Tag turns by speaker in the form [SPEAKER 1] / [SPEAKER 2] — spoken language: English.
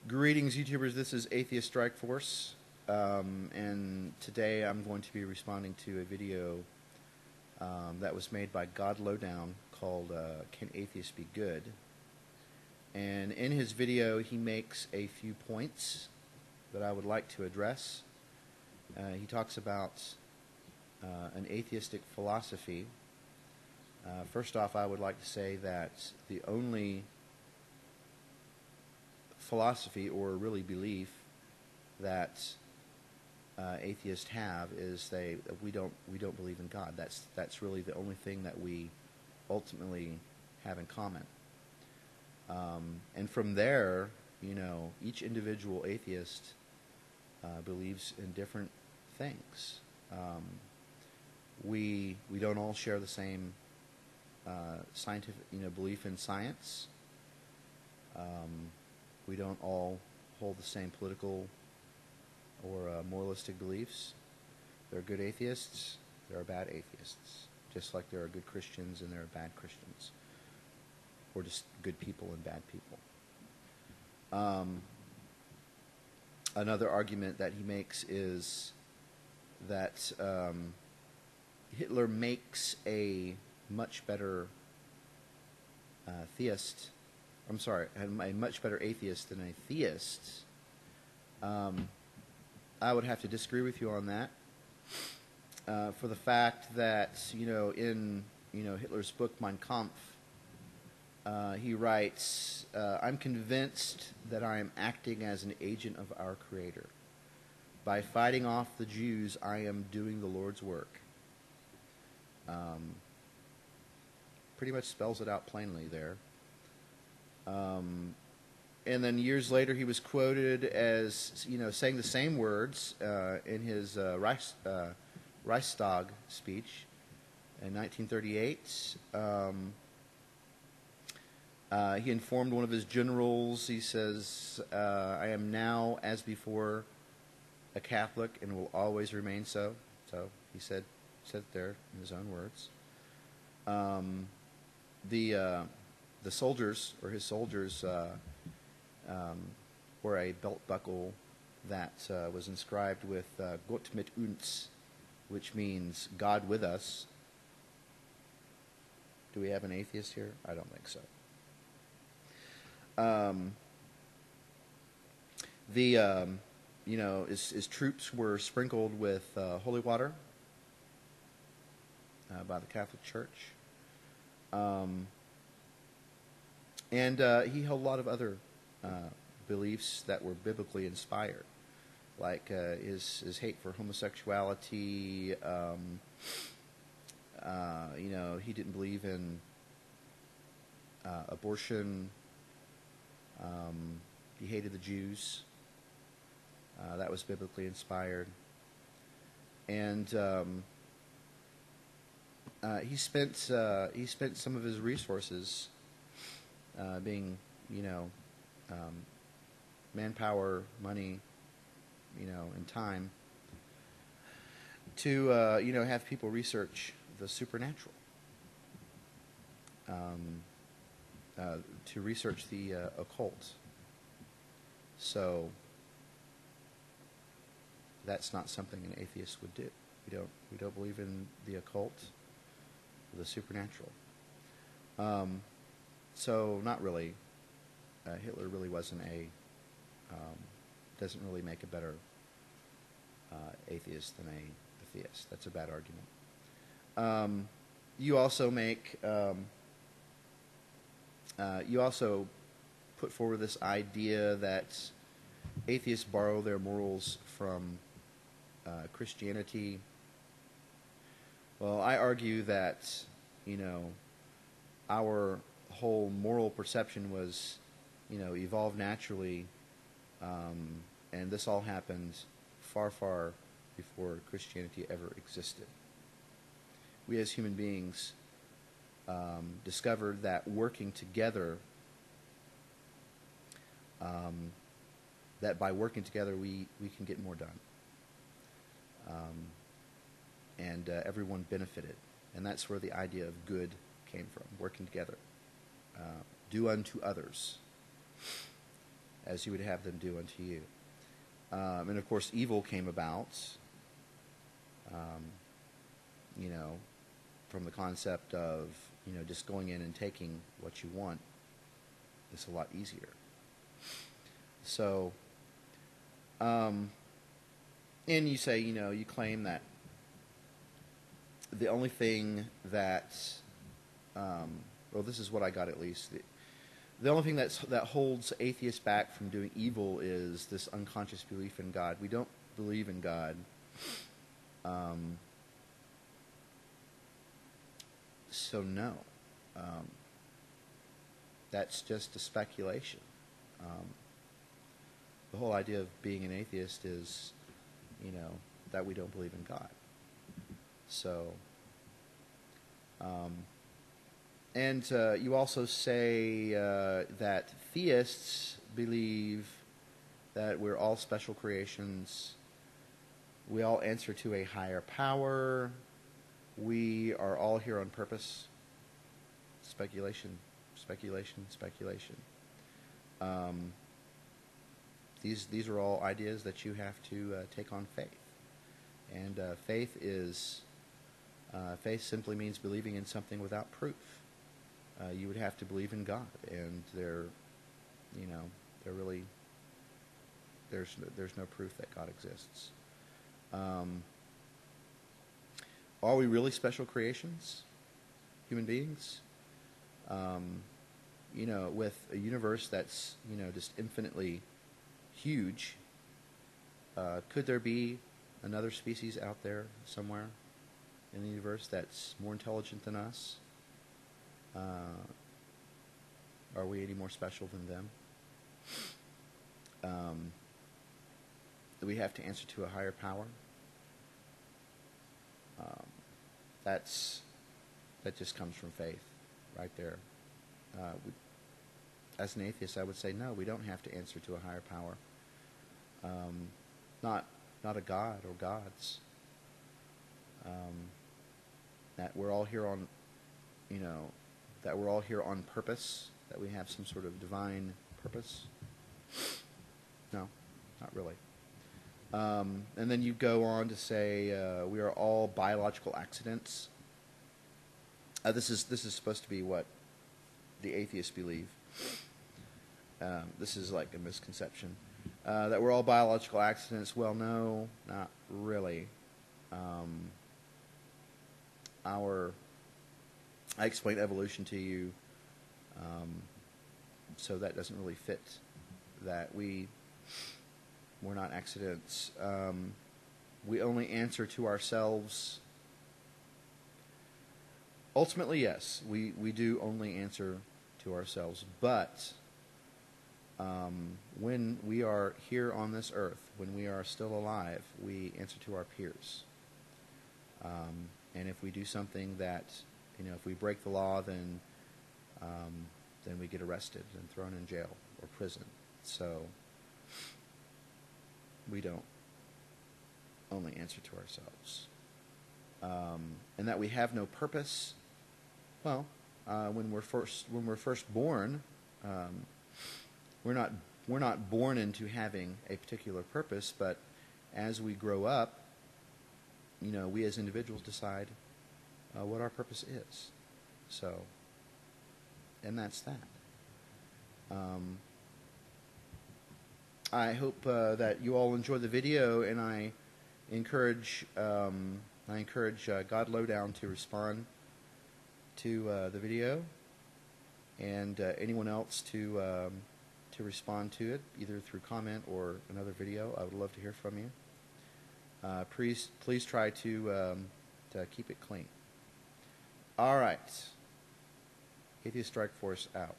[SPEAKER 1] Greetings, YouTubers. This is AtheistStrikeForce, and today I'm going to be responding to a video that was made by GodLowDown called Can Atheists Be Good? And in his video, he makes a few points that I would like to address. He talks about an atheistic philosophy. First off, I would like to say that the only philosophy, or really belief, that atheists have is we don't believe in God. That's really the only thing that we ultimately have in common. And from there, each individual atheist believes in different things. We don't all share the same scientific, belief in science. We don't all hold the same political or moralistic beliefs. There are good atheists, there are bad atheists, just like there are good Christians and there are bad Christians, or just good people and bad people. Another argument that he makes is that Hitler makes a much better a much better atheist than a theist. I would have to disagree with you on that, for the fact that in Hitler's book Mein Kampf, he writes, "I'm convinced that I am acting as an agent of our Creator. By fighting off the Jews, I am doing the Lord's work." Pretty much spells it out plainly there. And then years later, he was quoted as saying the same words in his Reichstag speech in 1938. He informed one of his generals. He says, "I am now, as before, a Catholic and will always remain so." So he said it there in his own words. The soldiers, or his soldiers, wore a belt buckle that was inscribed with Gott mit uns, which means God with us. Do we have an atheist here? I don't think so. His troops were sprinkled with holy water by the Catholic Church. And he held a lot of other beliefs that were biblically inspired, like his hate for homosexuality. He didn't believe in abortion. He hated the Jews. That was biblically inspired. And he spent some of his resources, being manpower, money, and time, to have people research the supernatural, to research the occult. So that's not something an atheist would do. We don't believe in the occult, or the supernatural. So not really. Hitler really wasn't doesn't really make a better atheist than a theist. That's a bad argument. You also put forward this idea that atheists borrow their morals from Christianity. Well, I argue that our whole moral perception was evolved naturally, and this all happened far, far before Christianity ever existed. We as human beings discovered that working together, that by working together we can get more done, and everyone benefited, and that's where the idea of good came from, working together. Do unto others. as you would have them do unto you. And of course, evil came about, from the concept of, just going in and taking what you want. It's a lot easier. So, and you say, you claim that the only thing that, well, this is what I got at least. The only thing that holds atheists back from doing evil is this unconscious belief in God. We don't believe in God. So no. That's just a speculation. The whole idea of being an atheist is, that we don't believe in God. So, and you also say that theists believe that we're all special creations. We all answer to a higher power. We are all here on purpose. Speculation, speculation, speculation. These are all ideas that you have to take on faith. And faith simply means believing in something without proof. You would have to believe in God, and there's no proof that God exists. Are we really special creations, human beings? With a universe that's just infinitely huge, could there be another species out there somewhere in the universe that's more intelligent than us? Are we any more special than them? Do we have to answer to a higher power? That just comes from faith, right there. As an atheist, I would say no. We don't have to answer to a higher power. Not a god or gods. That we're all here on, that we're all here on purpose. That we have some sort of divine purpose. No, not really. And then you go on to say we are all biological accidents. This is supposed to be what the atheists believe. This is like a misconception. That we're all biological accidents. Well, no, not really. I explained evolution to you, so that doesn't really fit. That we're not accidents. We only answer to ourselves. Ultimately, yes, we do only answer to ourselves. But when we are here on this earth, when we are still alive, we answer to our peers. And if we do something that, if we break the law, then we get arrested and thrown in jail or prison. So we don't only answer to ourselves. And that we have no purpose. Well, when we're first born, we're not born into having a particular purpose, but as we grow up, we as individuals decide what our purpose is. So, and that's that. I hope that you all enjoy the video, and I encourage GodLowDown to respond to the video, and anyone else to respond to it, either through comment or another video. I would love to hear from you. Please try to keep it clean. All right. Atheist Strike Force out.